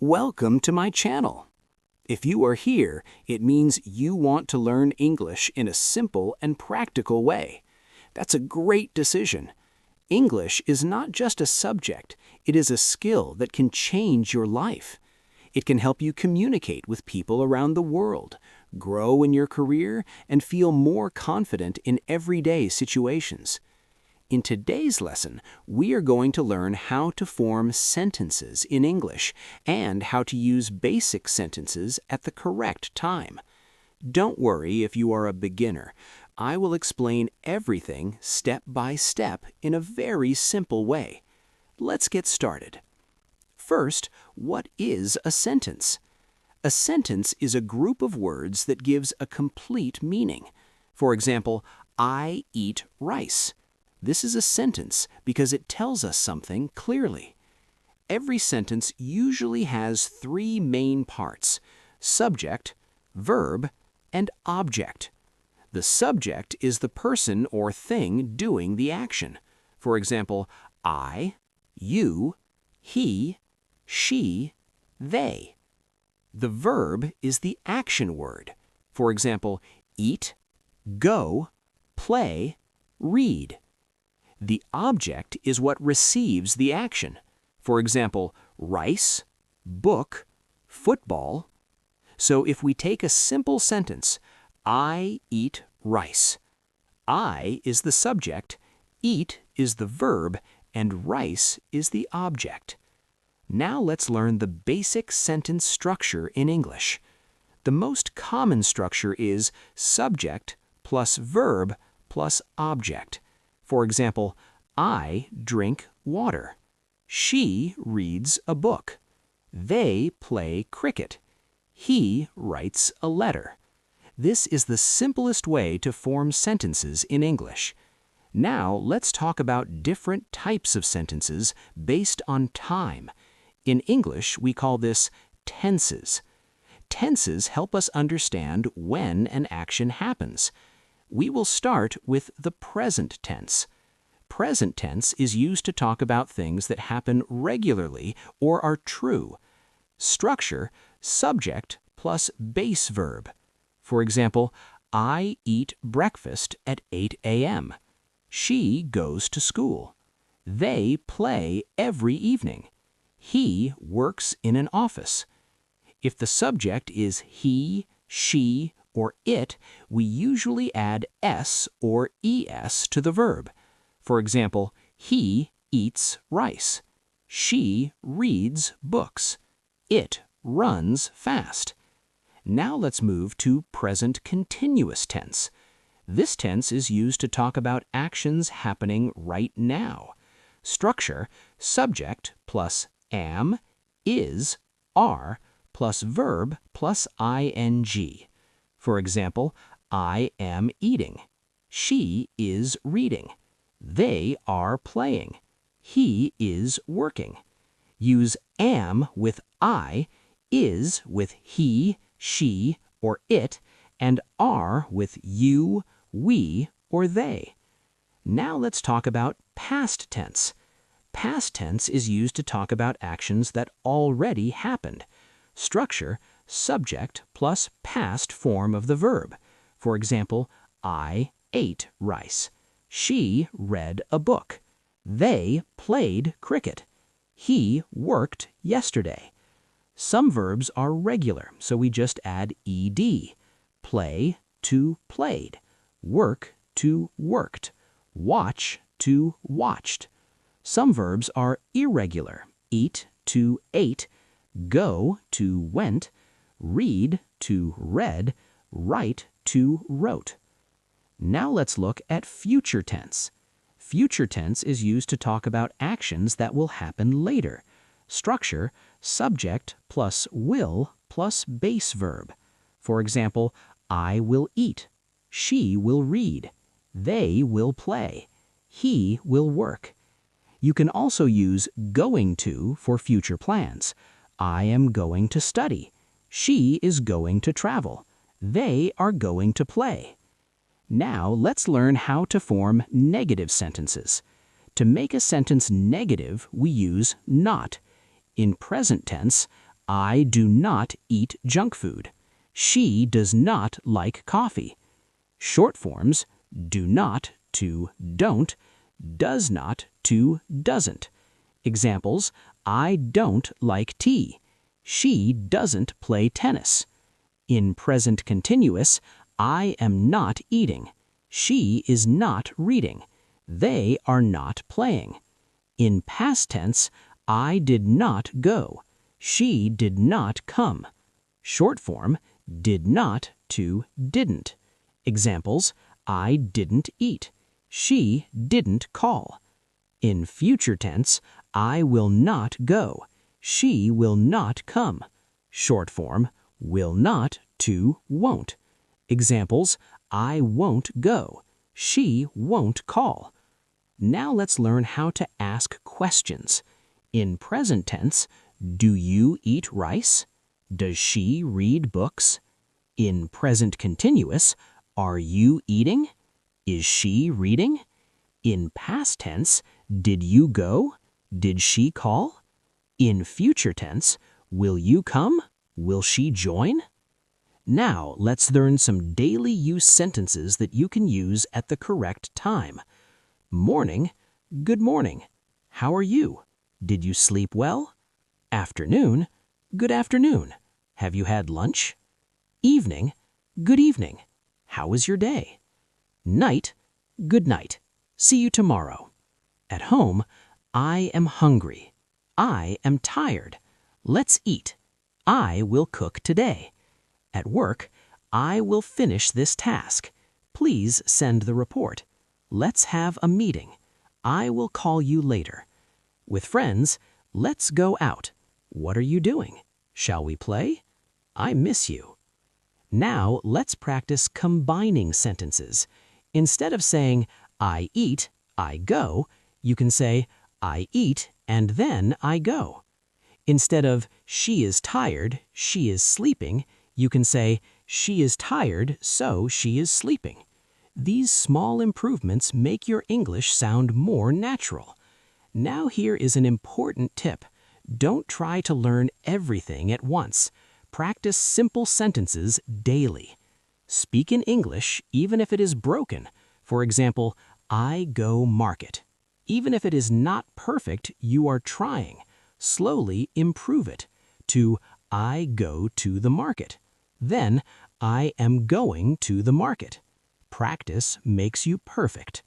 Welcome to my channel. If you are here, it means you want to learn English in a simple and practical way. That's a great decision. English is not just a subject, it is a skill that can change your life. It can help you communicate with people around the world, grow in your career, and feel more confident in everyday situations. In today's lesson, we are going to learn how to form sentences in English and how to use basic sentences at the correct time. Don't worry if you are a beginner. I will explain everything step by step in a very simple way. Let's get started. First, what is a sentence? A sentence is a group of words that gives a complete meaning. For example, I eat rice. This is a sentence because it tells us something clearly. Every sentence usually has three main parts: subject, verb, and object. The subject is the person or thing doing the action. For example, I, you, he, she, they. The verb is the action word. For example, eat, go, play, read. The object is what receives the action. For example, rice, book, football. So if we take a simple sentence, I eat rice. I is the subject, eat is the verb, and rice is the object. Now let's learn the basic sentence structure in English. The most common structure is subject plus verb plus object. For example, I drink water. She reads a book. They play cricket. He writes a letter. This is the simplest way to form sentences in English. Now let's talk about different types of sentences based on time. In English, we call this tenses. Tenses help us understand when an action happens. We will start with the present tense. Present tense is used to talk about things that happen regularly or are true. Structure, subject plus base verb. For example, I eat breakfast at 8 a.m. She goes to school. They play every evening. He works in an office. If the subject is he, she, or it, we usually add s or es to the verb. For example, he eats rice. She reads books. It runs fast. Now let's move to present continuous tense. This tense is used to talk about actions happening right now. Structure, subject plus am, is, are, plus verb plus ing. For example, I am eating. She is reading. They are playing. He is working. Use am with I, is with he, she, or it, and are with you, we, or they. Now let's talk about past tense. Past tense is used to talk about actions that already happened. Structure, subject plus past form of the verb. For example, I ate rice. She read a book. They played cricket. He worked yesterday. Some verbs are regular, so we just add ed. Play to played. Work to worked. Watch to watched. Some verbs are irregular. Eat to ate. Go to went. Read to read. Write to wrote. Now let's look at future tense. Future tense is used to talk about actions that will happen later. Structure, subject plus will plus base verb. For example, I will eat. She will read. They will play. He will work. You can also use going to for future plans. I am going to study. She is going to travel. They are going to play. Now let's learn how to form negative sentences. To make a sentence negative, we use not. In present tense, I do not eat junk food. She does not like coffee. Short forms, do not to don't, does not to doesn't. Examples, I don't like tea. She doesn't play tennis. In present continuous, I am not eating. She is not reading. They are not playing. In past tense, I did not go. She did not come. Short form, did not to didn't. Examples, I didn't eat. She didn't call. In future tense, I will not go. She will not come. Short form, will not to won't. Examples, I won't go. She won't call. Now let's learn how to ask questions. In present tense, do you eat rice? Does she read books? In present continuous, are you eating? Is she reading? In past tense, did you go? Did she call? In future tense, will you come? Will she join? Now let's learn some daily use sentences that you can use at the correct time. Morning, good morning. How are you? Did you sleep well? Afternoon, good afternoon. Have you had lunch? Evening, good evening. How was your day? Night, good night. See you tomorrow. At home, I am hungry. I am tired. Let's eat. I will cook today. At work, I will finish this task. Please send the report. Let's have a meeting. I will call you later. With friends, let's go out. What are you doing? Shall we play? I miss you. Now let's practice combining sentences. Instead of saying, I eat, I go, you can say, I eat and then I go. Instead of, she is tired, she is sleeping, you can say, she is tired, so she is sleeping. These small improvements make your English sound more natural. Now here is an important tip. Don't try to learn everything at once. Practice simple sentences daily. Speak in English even if it is broken. For example, I go market. Even if it is not perfect, you are trying. Slowly improve it to I go to the market. Then, I am going to the market. Practice makes you perfect.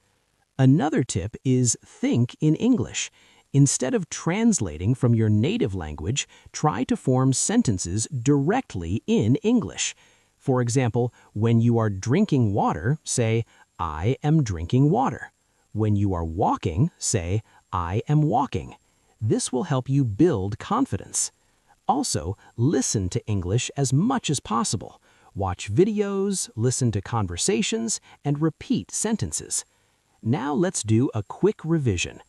Another tip is think in English. Instead of translating from your native language, try to form sentences directly in English. For example, when you are drinking water, say, I am drinking water. When you are walking, say, I am walking. This will help you build confidence. Also, listen to English as much as possible. Watch videos, listen to conversations, and repeat sentences. Now let's do a quick revision.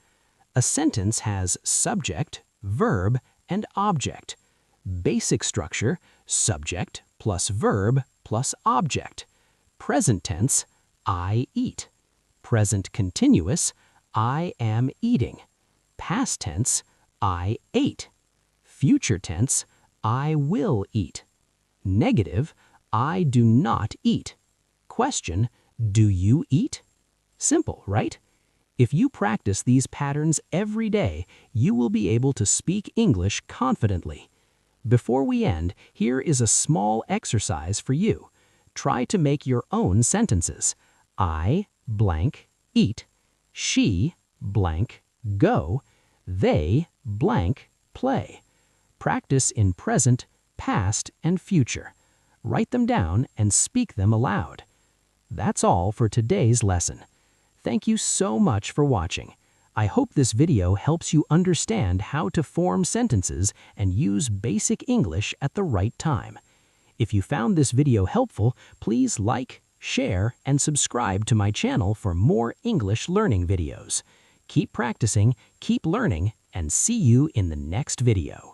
A sentence has subject, verb, and object. Basic structure, subject plus verb plus object. Present tense, I eat. Present continuous, I am eating. Past tense, I ate. Future tense, I will eat. Negative, I do not eat. Question, do you eat? Simple, right? If you practice these patterns every day, you will be able to speak English confidently. Before we end, here is a small exercise for you. Try to make your own sentences. I blank eat. She blank go. They blank play. Practice in present, past, and future. Write them down and speak them aloud. That's all for today's lesson. Thank you so much for watching. I hope this video helps you understand how to form sentences and use basic English at the right time. If you found this video helpful, please like, share, and subscribe to my channel for more English learning videos. Keep practicing, keep learning, and see you in the next video.